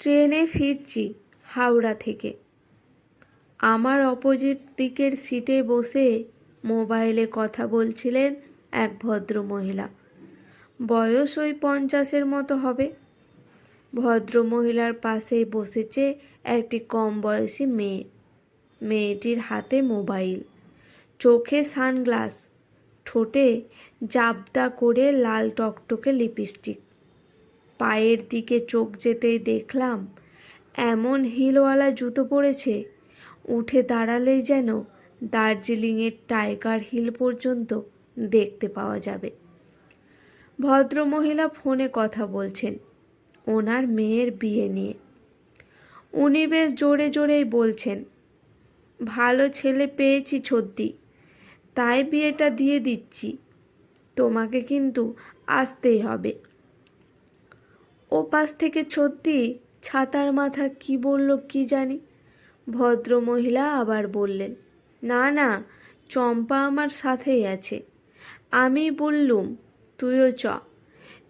ট্রেনে ফিরছি হাওড়া থেকে। আমার অপোজিট দিকের সিটে বসে মোবাইলে কথা বলছিলেন এক ভদ্রমহিলা। বয়স ওই 50-এর মতো হবে। ভদ্রমহিলার পাশেই বসেছে একটি কম বয়সী মেয়ে। মেয়েটির হাতে মোবাইল, চোখে সানগ্লাস, ঠোঁটে জাবদা করে লাল টকটকে লিপস্টিক। পায়ের দিকে চোখ যেতেই দেখলাম এমন হিলওয়ালা জুতো পরেছে, উঠে দাঁড়ালেই যেন দার্জিলিংয়ের টাইগার হিল পর্যন্ত দেখতে পাওয়া যাবে। ভদ্রমহিলা ফোনে কথা বলছেন ওনার মেয়ের বিয়ে নিয়ে। উনি বেশ জোরে জোরেই বলছেন, ভালো ছেলে পেয়েছি ছোদ্দি, তাই বিয়েটা দিয়ে দিচ্ছি, তোমাকে কিন্তু আসতেই হবে। ও পাশ থেকে ছোদ্দি ছাতার মাথা কি বলল কি জানি। ভদ্রমহিলা আবার বললেন, না না, চম্পা আমার সাথেই আছে, আমি বললুম তুইও চ।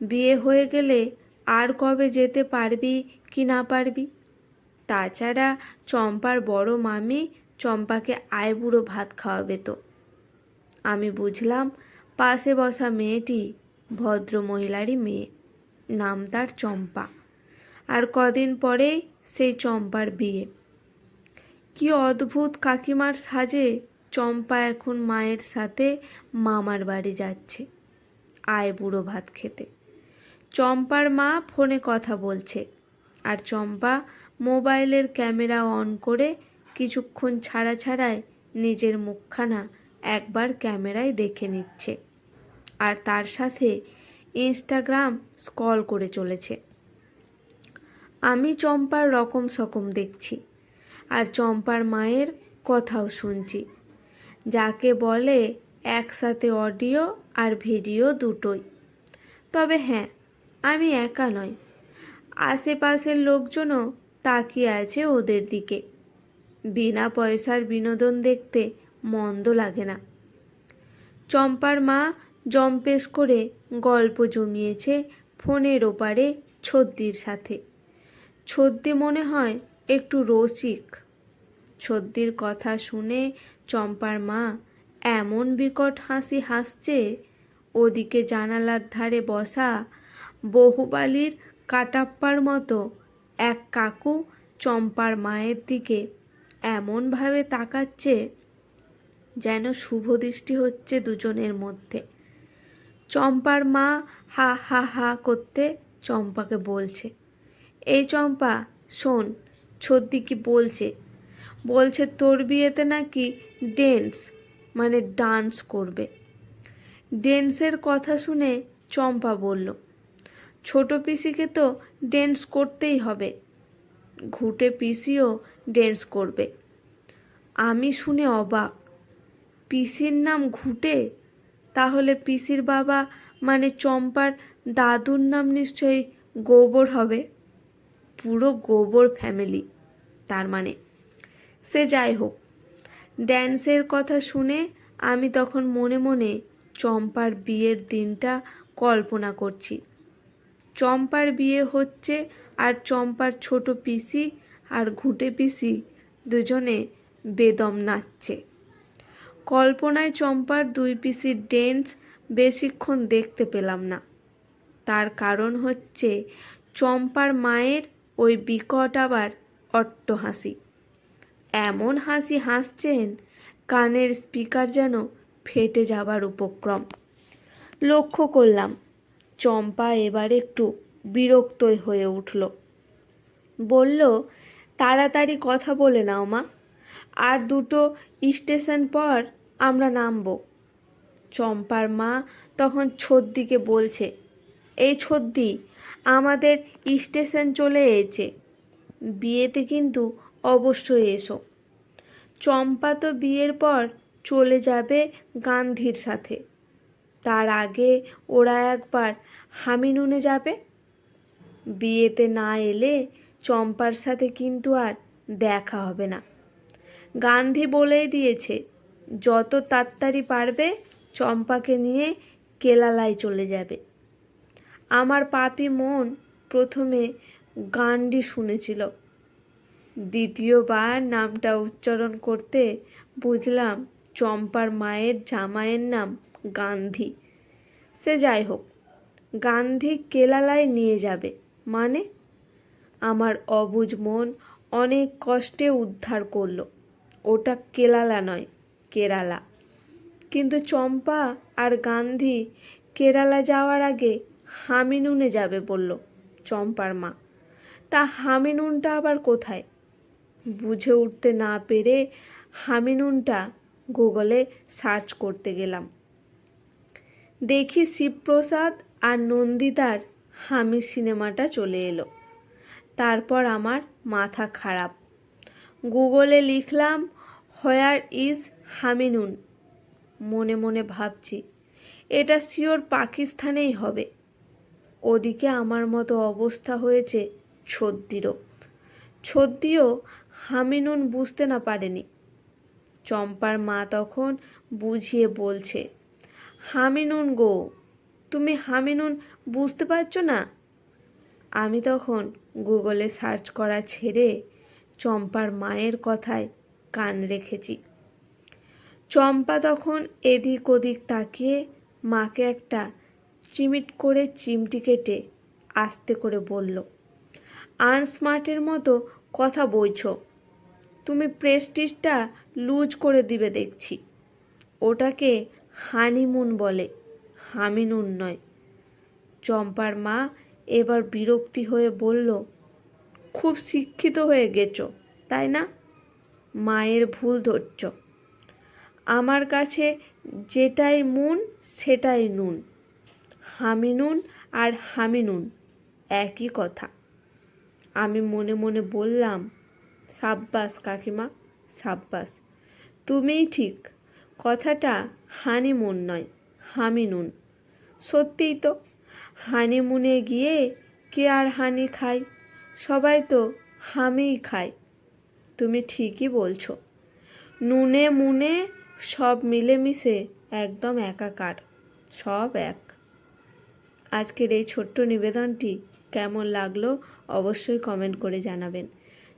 বিয়ে হয়ে গেলে আর কবে যেতে পারবি কি না পারবি। তাছাড়া চম্পার বড় মামি চম্পাকে আইবুড়ো ভাত খাওয়াবে তো। আমি বুঝলাম পাশে বসা মেয়েটি ভদ্রমহিলারই মেয়ে, নাম তার চম্পা। আর কদিন পরেই সেই চম্পার বিয়ে। কি অদ্ভুত কাকিমার সাজে চম্পা এখন মায়ের সাথে মামার বাড়ি যাচ্ছে আইবুড়ো ভাত খেতে। চম্পার মা ফোনে কথা বলছে আর চম্পা মোবাইলের ক্যামেরা অন করে কিছুক্ষণ ছাড়া ছাড়াই নিজের মুখখানা একবার ক্যামেরায় দেখে নিচ্ছে আর তার সাথে ইনস্টাগ্রাম স্ক্রল করে চলেছে। আমি চম্পার রকম সকম দেখছি আর চম্পার মায়ের কথাও শুনছি, যাকে বলে একসাথে অডিও আর ভিডিও দুটোই। তবে হ্যাঁ, আমি একা নই, আশেপাশের লোকজনও তাকিয়ে আছে ওদের দিকে। বিনা পয়সার বিনোদন দেখতে মন্দ লাগে না। চম্পার মা জম্পেশ করে গল্প জমিয়েছে ফোনের ওপারে ছোদ্দির সাথে। ছোদ্দি মনে হয় একটু রসিক। ছোদ্দির কথা শুনে চম্পার মা এমন বিকট হাসি হাসছে, ওদিকে জানালার ধারে বসা বহুবালির কাটাপ্পার মতো এক কাকু চম্পার মায়ের দিকে এমনভাবে তাকাচ্ছে যেন শুভ দৃষ্টি হচ্ছে দুজনের মধ্যে। চম্পার মা হা হা হা করতে চম্পাকে বলছে, এই চম্পা শোন, ছোদ্দি কি বলছে, বলছে তোর বিয়েতে নাকি ডান্স করবে। ড্যান্সের কথা শুনে চম্পা বলল, ছোট পিসিকে তো ড্যান্স করতেই হবে, ঘুটে পিসিও ড্যান্স করবে। আমি শুনে অবাক, পিসির নাম ঘুটে? তাহলে পিসির বাবা মানে চম্পার দাদুর নাম নিশ্চয়ই গোবর হবে। পুরো গোবর ফ্যামিলি তার মানে। সে যাই হোক, ড্যান্সের কথা শুনে আমি তখন মনে মনে চম্পার বিয়ের দিনটা কল্পনা করছি। চম্পার বিয়ে হচ্ছে আর চম্পার ছোট পিসি আর ঘুঁটে পিসি দুজনে বেদম নাচছে। কল্পনায় চম্পার দুই পিসির ড্যান্স বেশিক্ষণ দেখতে পেলাম না। তার কারণ হচ্ছে চম্পার মায়ের ওই বিকট আবার অট্ট হাসি। এমন হাসি হাসছেন কানের স্পিকার যেন ফেটে যাবার উপক্রম। লক্ষ্য করলাম চম্পা এবার একটু বিরক্তই হয়ে উঠল। বলল, তাড়াতাড়ি কথা বলে নাও মা, আর দুটো স্টেশন পর আমরা নামব। চম্পার মা তখন ছোদ্দিকে বলছে, এই ছোদ্দি, আমাদের স্টেশন চলে এসেছে, বিয়েতে কিন্তু অবশ্যই এসো। চম্পা তো বিয়ের পর চলে যাবে গান্ধীর সাথে, তার আগে ওরা একবার হানিমুনে যাবে। বিয়েতে না এলে চম্পার সাথে কিন্তু আর দেখা হবে না। গান্ধী বলেই দিয়েছে যত তাড়াতাড়ি পারবে চম্পাকে নিয়ে কেরালায় চলে যাবে। আমার পাপি মন প্রথমে গান্ডি শুনেছিল। দ্বিতীয়বার নামটা উচ্চারণ করতে বুঝলাম চম্পার মায়ের জামাইয়ের নাম গান্ধী। সে যাই হোক, গান্ধী কেরালায় নিয়ে যাবে মানে? আমার অবুঝ মন অনেক কষ্টে উদ্ধার করলো, ওটা কেরালা নয়, কেরালা। কিন্তু চম্পা আর গান্ধী কেরালা যাওয়ার আগে হামিনুনে যাবে বলল চম্পার মা। তা হামিনুনটা আবার কোথায়? বুঝে উঠতে না পেরে হামিনুনটা গুগলে সার্চ করতে গেলাম। দেখি শিবপ্রসাদ আর নন্দিতার হামি সিনেমাটা চলে এলো। তারপর আমার মাথা খারাপ। গুগলে লিখলাম হোয়ার ইজ হামিনুন। মনে মনে ভাবছি এটা শিওর পাকিস্তানেই হবে। ওদিকে আমার মতো অবস্থা হয়েছে ছদ্দিরও। ছদ্দিও হামিনুন বুঝতে না পারেনি। চম্পার মা তখন বুঝিয়ে বলছে, হামিনুন গো, তুমি হামিনুন বুঝতে পারছো না? আমি তখন গুগলে সার্চ করা ছেড়ে চম্পার মায়ের কথায় কান রেখেছি। চম্পা তখন এদিক ওদিক তাকিয়ে মাকে একটা চিমিট করে চিমটি কেটে আস্তে করে বলল, আনস্মার্টের মতো কথা বলছো। তুমি প্রেস্টিজটা লুজ করে দিবে দেখছি। ওটাকে হানিমুন বলে, হামিনুন নয়। চম্পার মা এবার বিরক্তি হয়ে বলল, খুব শিক্ষিত হয়ে গেছো তাই না? মায়ের ভুল ধরছ। আমার কাছে যেটাই মুন সেটাই নুন। হামিনুন আর হামিনুন একই কথা। আমি মনে মনে বললাম, সাব্বাস কাকিমা, সাব্বাস, তুমিই ঠিক। কথাটা হানিমুন নয়, হামিনুন। সত্যিই তো, হানিমুনে গিয়ে কে আর হানি খায়? সবাই তো হামিই খায়। তুমি ঠিকই বলছো। নুনে মুনে সব মিলেমিশে একদম একাকার, সব এক। আজকের এই ছোট্ট নিবেদনটি কেমন লাগলো অবশ্যই কমেন্ট করে জানাবেন।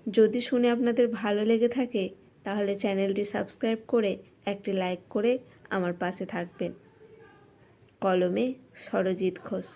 যদি শুনে আপনাদের ভালো লেগে থাকে তাহলে চ্যানেলটি সাবস্ক্রাইব করে একটি লাইক করে আমার পাশে থাকবেন। কলমে সরজিৎ ঘোষ।